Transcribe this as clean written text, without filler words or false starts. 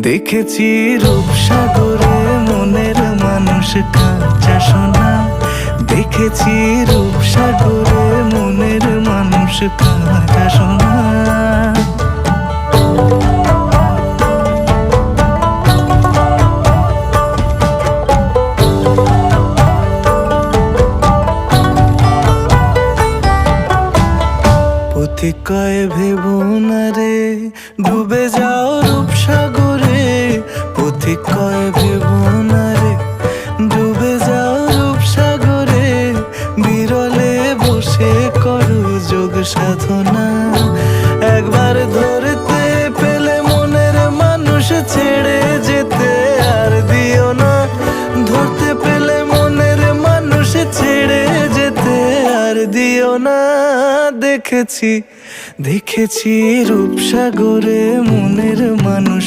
দেখেছি রূপসাগরে মনের মানুষ কাঁচা সোনা। দেখেছি রূপসাগরে মনের মানুষ কাঁচা সোনা। পথিক কয় ভেবো না রে ডুবে যাও রূপসাগরে। পথিক কয় ভেবো না রে ডুবে যাও রূপসাগরে। বিরলে বসে করো যোগ সাধনা। একবার ধরতে পেলে মনের মানুষ ছেড়ে যেতে আর দিও না। ধরতে পেলে মনের মানুষ ছেড়ে যেতে আর দিও না। দেখেছি রূপসাগরে মনের মানুষ